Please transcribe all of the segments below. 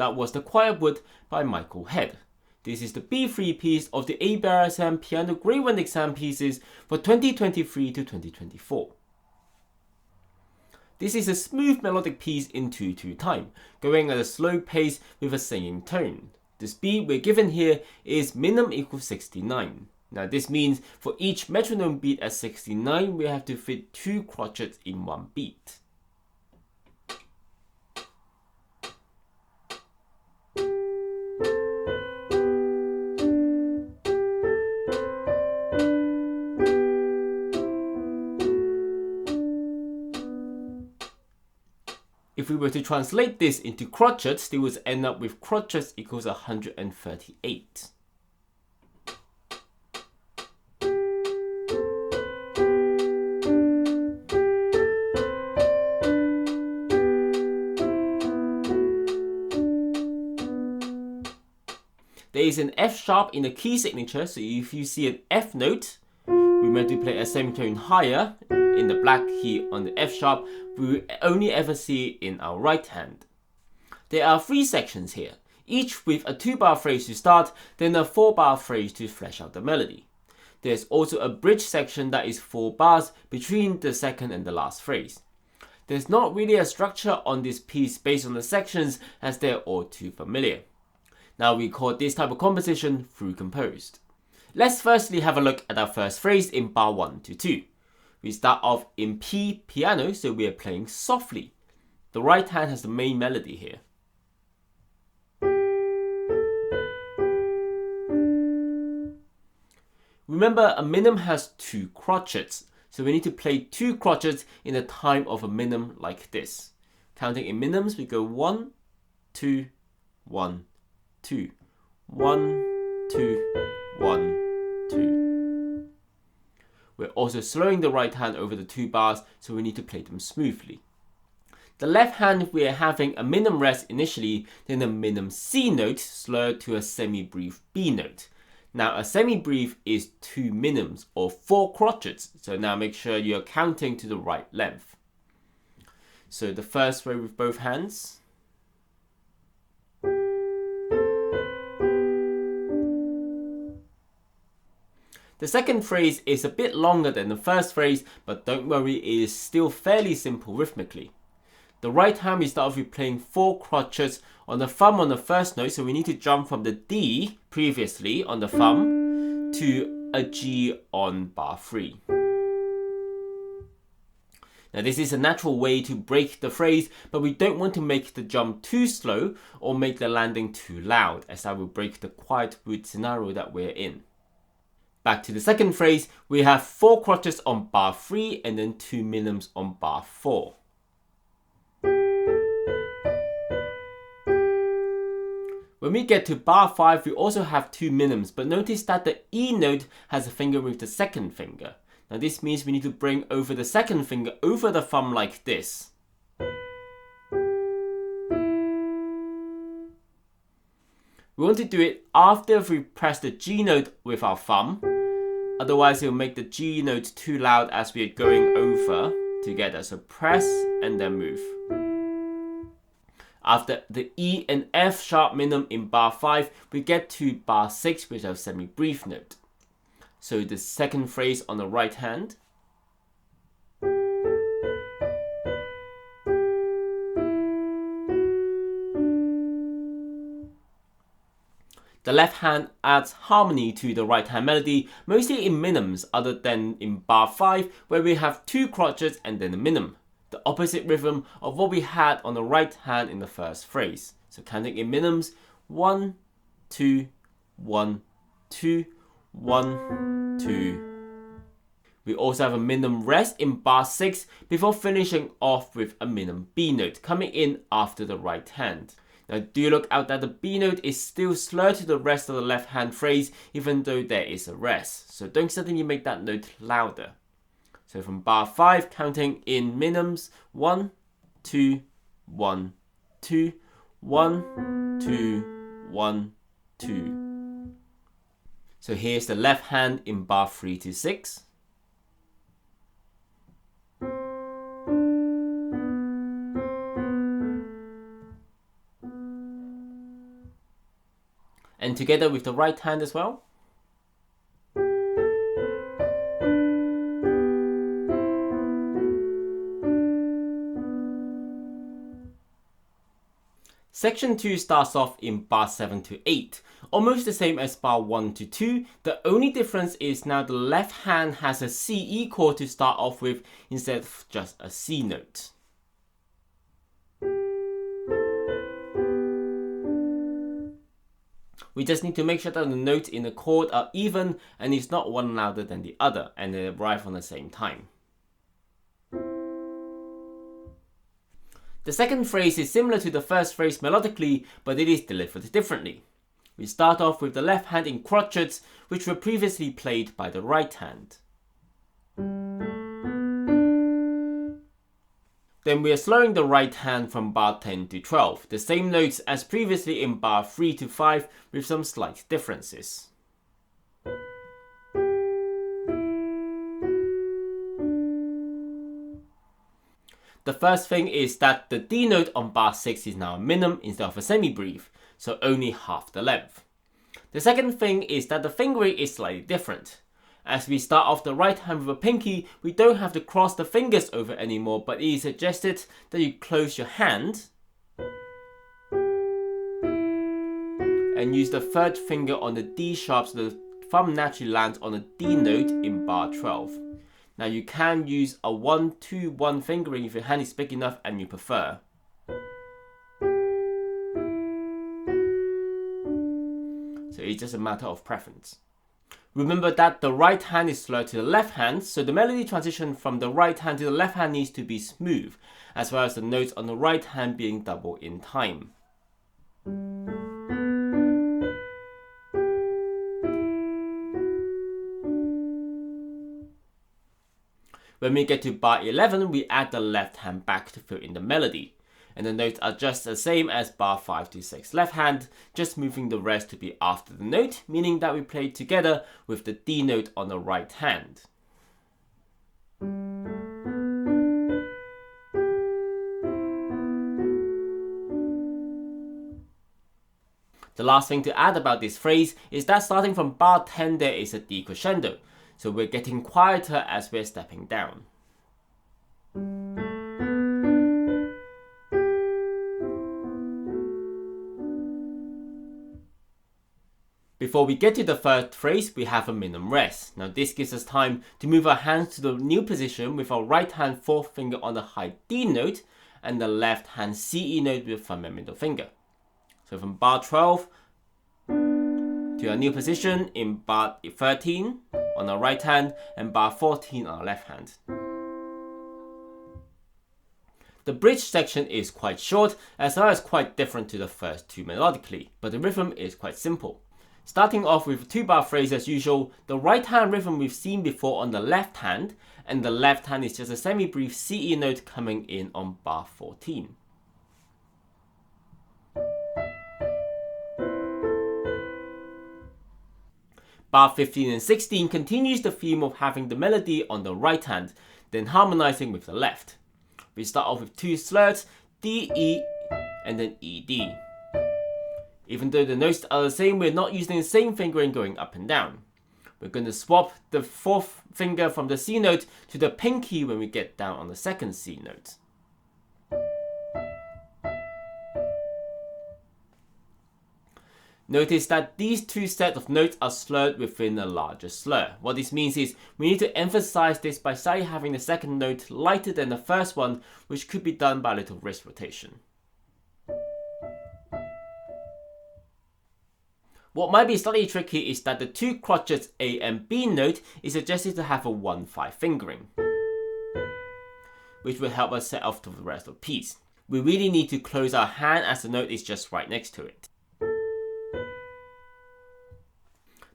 That was The Quiet Wood by Michael Head. This is the B3 piece of the ABRSM Piano Grade 1 exam pieces for 2023 to 2024. This is a smooth melodic piece in 2/2 time, going at a slow pace with a singing tone. The speed we're given here is minimum equals 69. Now this means for each metronome beat at 69, we have to fit 2 crotchets in one beat. If we were to translate this into crotchets, they would end up with crotchets equals 138. There is an F sharp in the key signature, so if you see an F note, remember to play a semitone higher in the black key on the F sharp. We will only ever see it in our right hand. There are 3 sections here, each with a 2-bar phrase to start, then a 4-bar phrase to flesh out the melody. There's also a bridge section that is 4 bars between the second and the last phrase. There's not really a structure on this piece based on the sections, as they're all too familiar. Now we call this type of composition through composed. Let's firstly have a look at our first phrase in bar 1 to 2. We start off in P piano, so we are playing softly. The right hand has the main melody here. Remember, a minim has 2 crotchets, so we need to play 2 crotchets in the time of a minim like this. Counting in minims, we go 1, 2, 1, 2, 1, 2, 1, 2. We're also slowing the right hand over the 2 bars, so we need to play them smoothly. The left hand, we are having a minim rest initially, then a minim C note slurred to a semi-brief B note. Now a semi-brief is 2 minims or 4 crotchets, so now make sure you're counting to the right length. So the first way with both hands. The second phrase is a bit longer than the first phrase, but don't worry, it is still fairly simple rhythmically. The right hand, we start off with playing 4 crotchets on the thumb on the first note, so we need to jump from the D previously on the thumb to a G on bar 3. Now this is a natural way to break the phrase, but we don't want to make the jump too slow or make the landing too loud, as that will break the quiet wood scenario that we're in. Back to the second phrase, we have 4 crotchets on bar 3 and then 2 minims on bar 4. When we get to bar 5, we also have 2 minims, but notice that the E note has a finger with the second finger. Now this means we need to bring over the second finger over the thumb like this. We want to do it after we press the G note with our thumb, otherwise it will make the G note too loud as we are going over together. So press and then move. After the E and F sharp minim in bar 5, we get to bar 6 with our semi-brief note. So the second phrase on the right hand. The left hand adds harmony to the right hand melody, mostly in minims other than in bar 5 where we have 2 crotchets and then a minim. The opposite rhythm of what we had on the right hand in the first phrase. So counting in minims, 1, 2, 1, 2, 1, 2. We also have a minim rest in bar 6 before finishing off with a minim B note coming in after the right hand. Now do look out that the B note is still slurred to the rest of the left hand phrase even though there is a rest. So don't suddenly make that note louder. So from bar 5, counting in minims, 1, 2, 1, 2, 1, 2, 1, 2. So here's the left hand in bar 3 to 6. and together with the right hand as well. Section 2 starts off in bar 7 to 8, almost the same as bar 1 to 2. The only difference is now the left hand has a CE chord to start off with instead of just a C note. We just need to make sure that the notes in the chord are even and it's not one louder than the other and they arrive on the same time. The second phrase is similar to the first phrase melodically, but it is delivered differently. We start off with the left hand in crotchets, which were previously played by the right hand. Then we are slowing the right hand from bar 10 to 12, the same notes as previously in bar 3 to 5 with some slight differences. The first thing is that the D note on bar 6 is now a minim instead of a semi-brief, so only half the length. The second thing is that the fingering is slightly different. As we start off the right hand with a pinky, we don't have to cross the fingers over anymore, but it is suggested that you close your hand and use the third finger on the D sharp so the thumb naturally lands on the D note in bar 12. Now you can use a 1-2-1 fingering if your hand is big enough and you prefer. So it's just a matter of preference. Remember that the right hand is slurred to the left hand, so the melody transition from the right hand to the left hand needs to be smooth, as well as the notes on the right hand being double in time. When we get to bar 11, we add the left hand back to fill in the melody. And the notes are just the same as bar 5 to 6 left hand, just moving the rest to be after the note, meaning that we play together with the D note on the right hand. The last thing to add about this phrase is that starting from bar 10 there is a D crescendo, so we're getting quieter as we're stepping down. Before we get to the third phrase, we have a minim rest. Now this gives us time to move our hands to the new position with our right hand fourth finger on the high D note and the left hand CE note with thumb and middle finger. So from bar 12 to our new position in bar 13 on our right hand and bar 14 on our left hand. The bridge section is quite short as well as quite different to the first two melodically, but the rhythm is quite simple. Starting off with a 2-bar phrase as usual, the right hand rhythm we've seen before on the left hand, and the left hand is just a semi-brief CE note coming in on bar 14. Bar 15 and 16 continues the theme of having the melody on the right hand, then harmonizing with the left. We start off with 2 slurs, D, E, and then E, D. Even though the notes are the same, we're not using the same fingering going up and down. We're going to swap the fourth finger from the C note to the pinky when we get down on the second C note. Notice that these two sets of notes are slurred within a larger slur. What this means is we need to emphasize this by slightly having the second note lighter than the first one, which could be done by a little wrist rotation. What might be slightly tricky is that the two crotchets A and B note is suggested to have a 1-5 fingering, which will help us set off to the rest of the piece. We really need to close our hand as the note is just right next to it.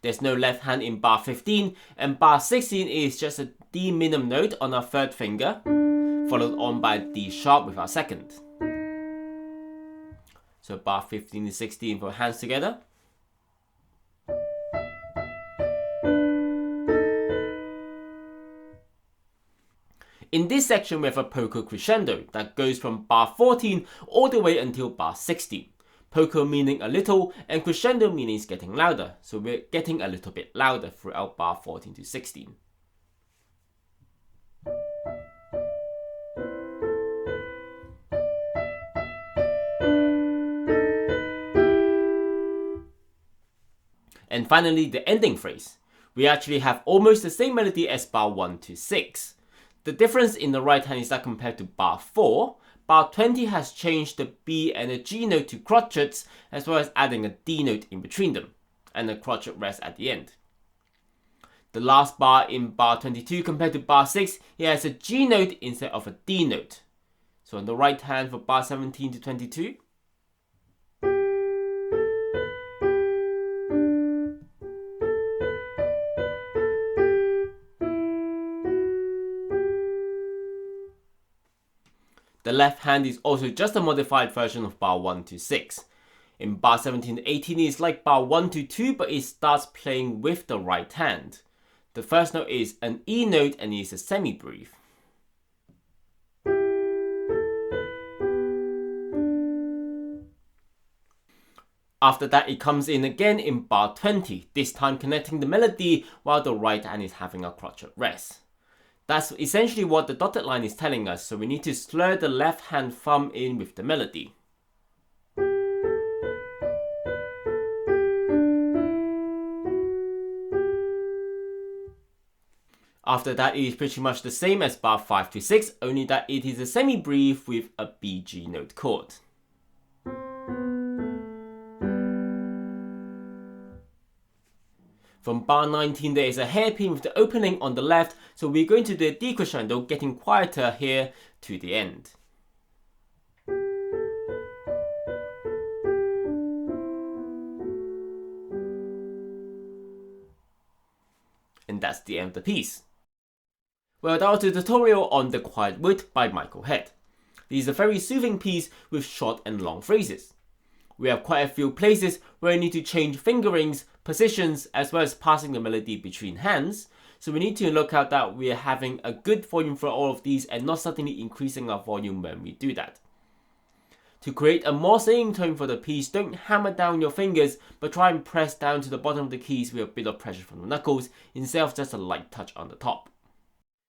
There's no left hand in bar 15, and bar 16 is just a D minim note on our third finger, followed on by a D sharp with our second. So bar 15 and 16 for hands together. In this section we have a polka crescendo that goes from bar 14 all the way until bar 16. poco meaning a little, and crescendo meaning it's getting louder, so we're getting a little bit louder throughout bar 14 to 16. And finally, the ending phrase. We actually have almost the same melody as bar 1 to 6. The difference in the right hand is that compared to bar 4, bar 20 has changed the B and the G note to crotchets, as well as adding a D note in between them, and a crotchet rest at the end. The last bar in bar 22 compared to bar 6, it has a G note instead of a D note. So on the right hand for bar 17 to 22, the left hand is also just a modified version of bar 1 to 6. In bar 17 to 18 it's like bar 1 to 2, but it starts playing with the right hand. The first note is an E note and it is a semi-brief. After that it comes in again in bar 20, this time connecting the melody while the right hand is having a crotchet rest. That's essentially what the dotted line is telling us, so we need to slur the left hand thumb in with the melody. After that it is pretty much the same as bar 5 to 6, only that it is a semi-brief with a BG note chord. From bar 19 there is a hairpin with the opening on the left, so we're going to do a decrescendo, getting quieter here to the end. And that's the end of the piece. Well, that was the tutorial on The Quiet Wood by Michael Head. This is a very soothing piece with short and long phrases. We have quite a few places where we need to change fingerings, positions, as well as passing the melody between hands, so we need to look out that we are having a good volume for all of these and not suddenly increasing our volume when we do that. To create a more singing tone for the piece, don't hammer down your fingers, but try and press down to the bottom of the keys with a bit of pressure from the knuckles, instead of just a light touch on the top.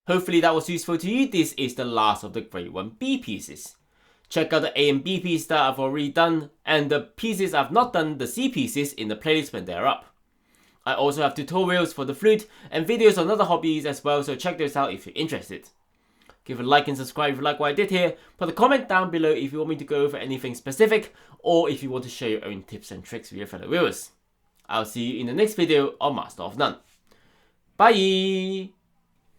Hopefully that was useful to you. This is the last of the grade 1B pieces. Check out the A and B pieces that I've already done, and the pieces I've not done, the C pieces, in the playlist when they're up. I also have tutorials for the flute and videos on other hobbies as well, so check those out if you're interested. Give a like and subscribe if you like what I did here. Put a comment down below if you want me to go over anything specific, or if you want to share your own tips and tricks with your fellow viewers. I'll see you in the next video on Master of None. Bye!